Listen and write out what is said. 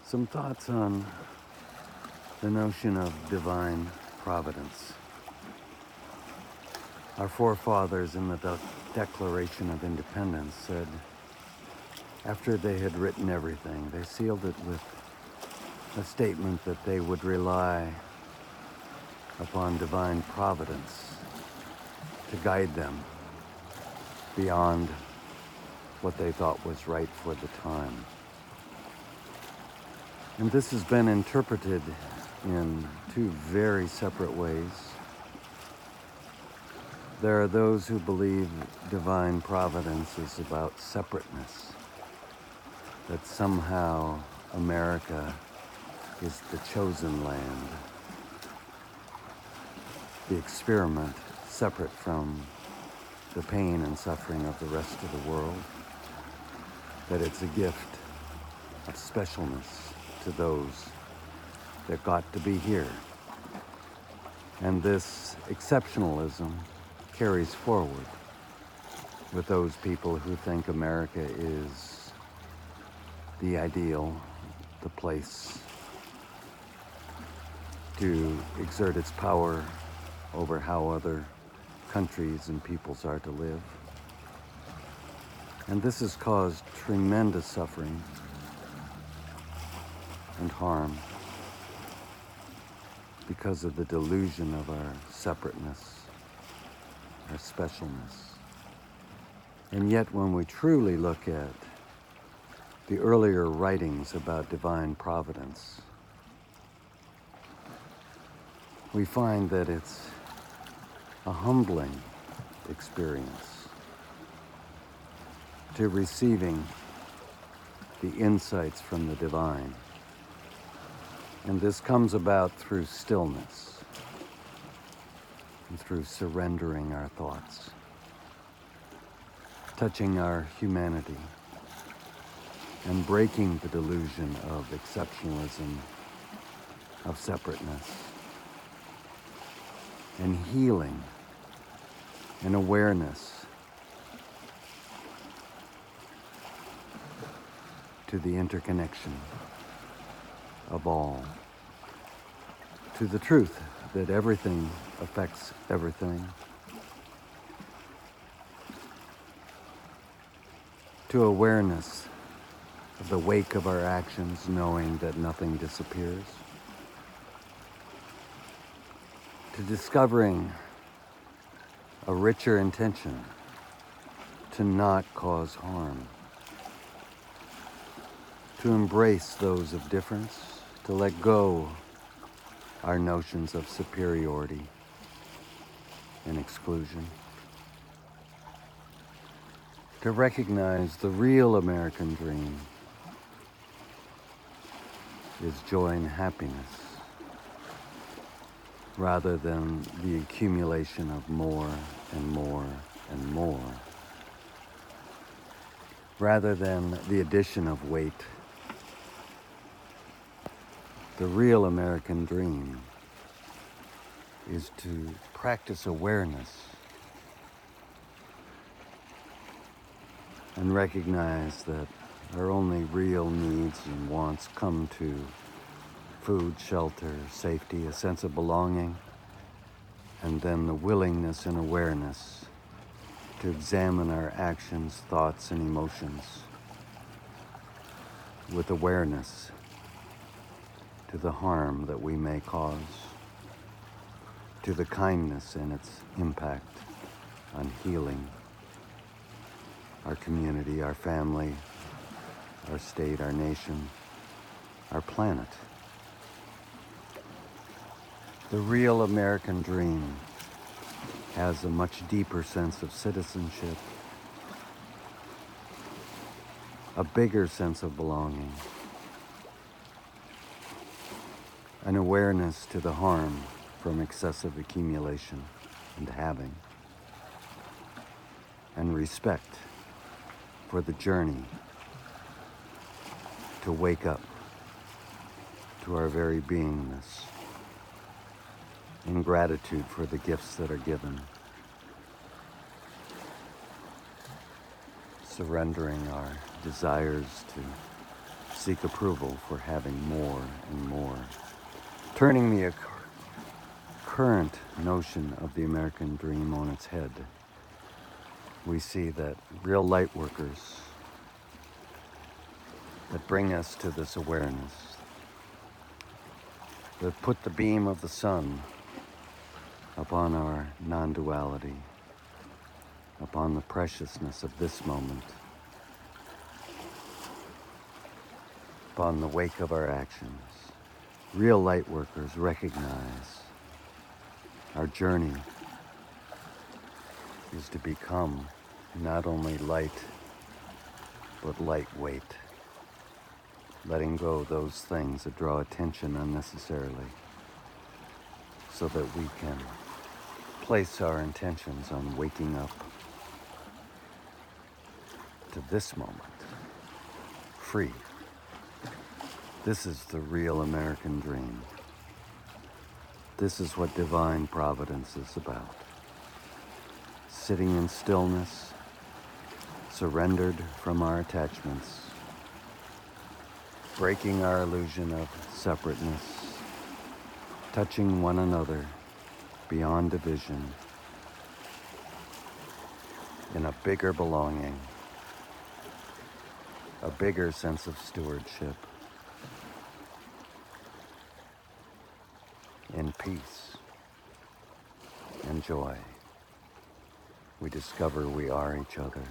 Some thoughts on the notion of divine providence. Our forefathers in the Declaration of Independence said, after they had written everything, they sealed it with a statement that they would rely upon divine providence to guide them beyond what they thought was right for the time. And this has been interpreted in two very separate ways. There are those who believe divine providence is about separateness, that somehow America is the chosen land, the experiment separate from the pain and suffering of the rest of the world, that it's a gift of specialness to those that got to be here. And this exceptionalism carries forward with those people who think America is the ideal, the place to exert its power over how other countries and peoples are to live. And this has caused tremendous suffering and harm because of the delusion of our separateness, our specialness. And yet when we truly look at the earlier writings about divine providence, we find that it's a humbling experience to receiving the insights from the divine. And this comes about through stillness and through surrendering our thoughts, touching our humanity, and breaking the delusion of exceptionalism, of separateness, and healing and awareness to the interconnection of all, to the truth that everything affects everything, to awareness of the wake of our actions, knowing that nothing disappears, to discovering a richer intention to not cause harm, to embrace those of difference, to let go our notions of superiority and exclusion, to recognize the real American dream is joy and happiness, rather than the accumulation of more and more and more, rather than the addition of weight. The real American dream is to practice awareness and recognize that our only real needs and wants come to food, shelter, safety, a sense of belonging, and then the willingness and awareness to examine our actions, thoughts, and emotions with awareness to the harm that we may cause, to the kindness and its impact on healing our community, our family, our state, our nation, our planet. The real American dream has a much deeper sense of citizenship, a bigger sense of belonging, an awareness to the harm from excessive accumulation and having, and respect for the journey to wake up to our very beingness, in gratitude for the gifts that are given, surrendering our desires to seek approval for having more and more. Turning the current notion of the American dream on its head, we see that real light workers that bring us to this awareness, that put the beam of the sun upon our non-duality, upon the preciousness of this moment, upon the wake of our actions. Real light workers recognize our journey is to become not only light, but lightweight, letting go those things that draw attention unnecessarily, so that we can place our intentions on waking up to this moment, free. This is the real American dream. This is what Divine Providence is about. Sitting in stillness, surrendered from our attachments, breaking our illusion of separateness, touching one another beyond division, in a bigger belonging, a bigger sense of stewardship, in peace and joy. We discover we are each other.